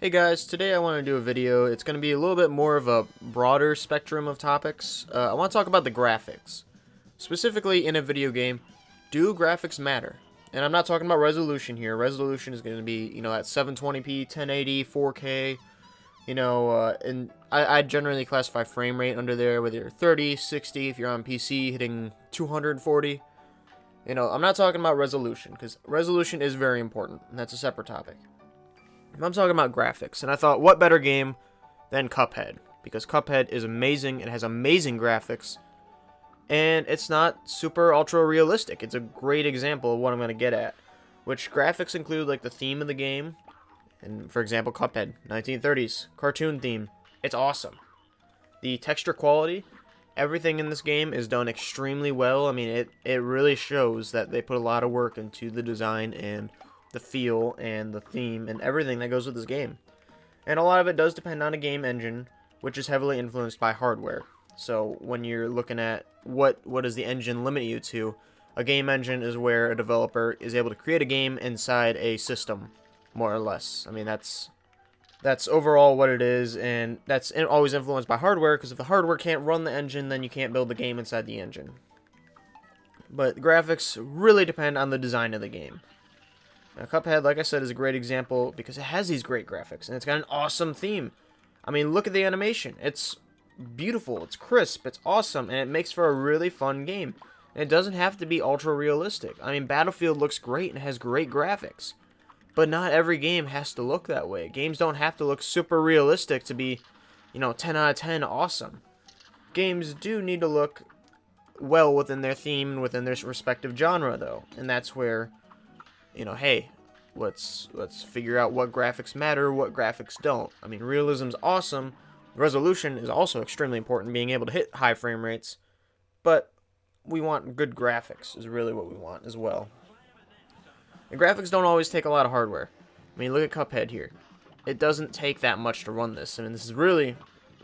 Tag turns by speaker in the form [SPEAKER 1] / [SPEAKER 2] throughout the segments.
[SPEAKER 1] Hey guys, today I want to do a video. It's going to be a little bit more of a broader spectrum of topics. I want to talk about the graphics. Specifically in a video game, do graphics matter? And I'm not talking about resolution here. Resolution is going to be, at 720p, 1080, 4K, and I generally classify frame rate under there, whether you're 30, 60, if you're on PC, hitting 240. I'm not talking about resolution, because resolution is very important, and that's a separate topic. I'm talking about graphics, and I thought, what better game than Cuphead? Because Cuphead is amazing, it has amazing graphics, and it's not super ultra realistic. It's a great example of what I'm going to get at, which graphics include like the theme of the game, and for example, Cuphead, 1930s, cartoon theme. It's awesome. The texture quality, everything in this game is done extremely well. I mean, it really shows that they put a lot of work into the design and the feel and the theme and everything that goes with this game. And a lot of it does depend on a game engine, which is heavily influenced by hardware. So when you're looking at what does the engine limit you to, a game engine is where a developer is able to create a game inside a system, more or less. I mean, that's overall what it is, and that's always influenced by hardware, because if the hardware can't run the engine, then you can't build the game inside the engine. But graphics really depend on the design of the game. Now, Cuphead, like I said, is a great example because it has these great graphics, and it's got an awesome theme. I mean, look at the animation. It's beautiful, it's crisp, it's awesome, and it makes for a really fun game. And it doesn't have to be ultra realistic. I mean, Battlefield looks great and has great graphics, but not every game has to look that way. Games don't have to look super realistic to be, 10 out of 10 awesome. Games do need to look well within their theme and within their respective genre, though, and that's where hey, let's figure out what graphics matter, what graphics don't. I mean, realism's awesome. Resolution is also extremely important, being able to hit high frame rates, but we want good graphics is really what we want as well. And graphics don't always take a lot of hardware. I mean, look at Cuphead here. It doesn't take that much to run this. I mean, this is really,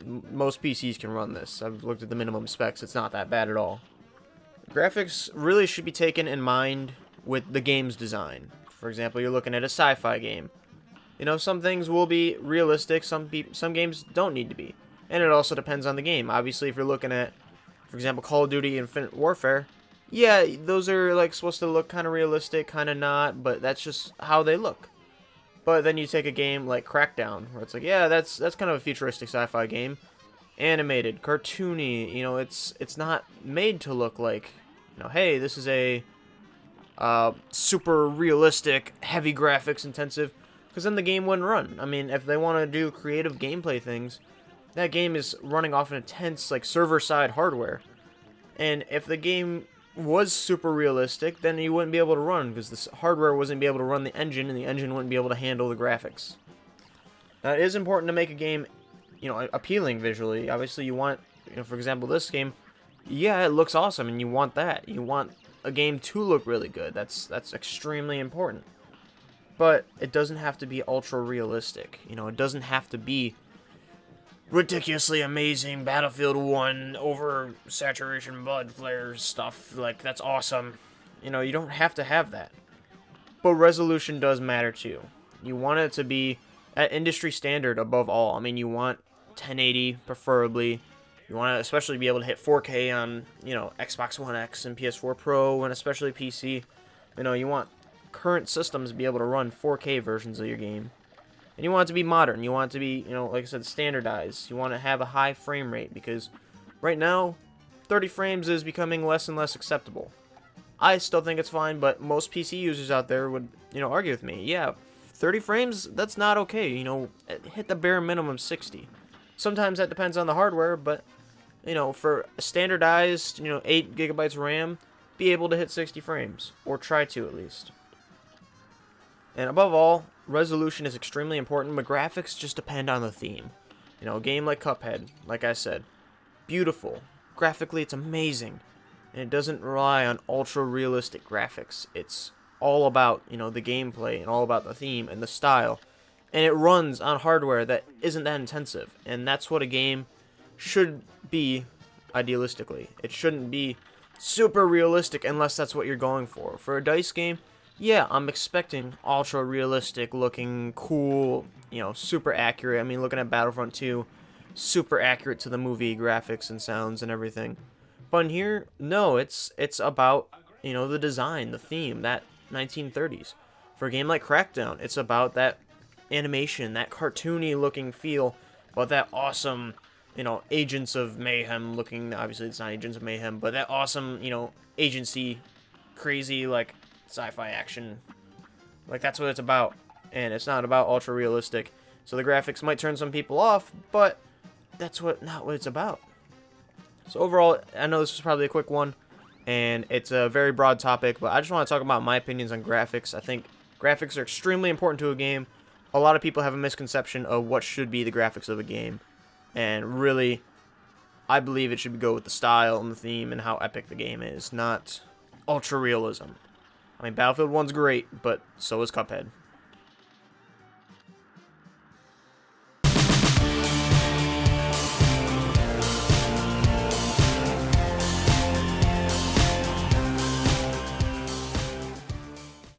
[SPEAKER 1] most PCs can run this. I've looked at the minimum specs. It's not that bad at all. Graphics really should be taken in mind with the game's design. For example, you're looking at a sci-fi game. Some things will be realistic, some games don't need to be. And it also depends on the game. Obviously, if you're looking at, for example, Call of Duty Infinite Warfare, yeah, those are like supposed to look kind of realistic, kind of not, but that's just how they look. But then you take a game like Crackdown, where it's like, yeah, that's kind of a futuristic sci-fi game. Animated, cartoony, it's not made to look like, hey, this is a super realistic, heavy graphics intensive, because then the game wouldn't run. I mean, if they want to do creative gameplay things, that game is running off an intense, like, server-side hardware. And if the game was super realistic, then you wouldn't be able to run, because the hardware wasn't be able to run the engine, and the engine wouldn't be able to handle the graphics. Now, it is important to make a game, appealing visually. Obviously, you want, for example, this game, yeah, it looks awesome, and you want that. You want a game to look really good. That's extremely important. But it doesn't have to be ultra realistic. It doesn't have to be ridiculously amazing Battlefield 1 over saturation blood flares stuff. Like, that's awesome. You don't have to have that. But resolution does matter too. You want it to be at industry standard above all. I mean, you want 1080 preferably. You want to especially be able to hit 4K on, Xbox One X and PS4 Pro, and especially PC. You want current systems to be able to run 4K versions of your game. And you want it to be modern. You want it to be, like I said, standardized. You want to have a high frame rate, because right now, 30 frames is becoming less and less acceptable. I still think it's fine, but most PC users out there would, argue with me. Yeah, 30 frames, that's not okay. Hit the bare minimum 60. Sometimes that depends on the hardware, but for a standardized, 8 gigabytes RAM, be able to hit 60 frames, or try to at least. And above all, resolution is extremely important, but graphics just depend on the theme. A game like Cuphead, like I said, beautiful. Graphically, it's amazing. And it doesn't rely on ultra-realistic graphics. It's all about, the gameplay, and all about the theme and the style. And it runs on hardware that isn't that intensive. And that's what a game should be, idealistically. It shouldn't be super realistic unless that's what you're going for. For a dice game, yeah, I'm expecting ultra realistic looking, cool, you know, super accurate. I mean, looking at Battlefront 2, super accurate to the movie graphics and sounds and everything. But in here, no, it's about, you know, the design, the theme, that 1930s. For a game like Crackdown, it's about that animation, that cartoony looking feel, but that awesome, you know, Agents of Mayhem looking, obviously it's not Agents of Mayhem, but that awesome, you know, agency, crazy, like, sci-fi action. Like, that's what it's about. And it's not about ultra realistic. So the graphics might turn some people off, but that's not what it's about. So overall, I know this was probably a quick one, and it's a very broad topic, but I just want to talk about my opinions on graphics. I think graphics are extremely important to a game. A lot of people have a misconception of what should be the graphics of a game, and really, I believe it should go with the style and the theme and how epic the game is, not ultra realism. I mean, Battlefield 1's great, but so is Cuphead.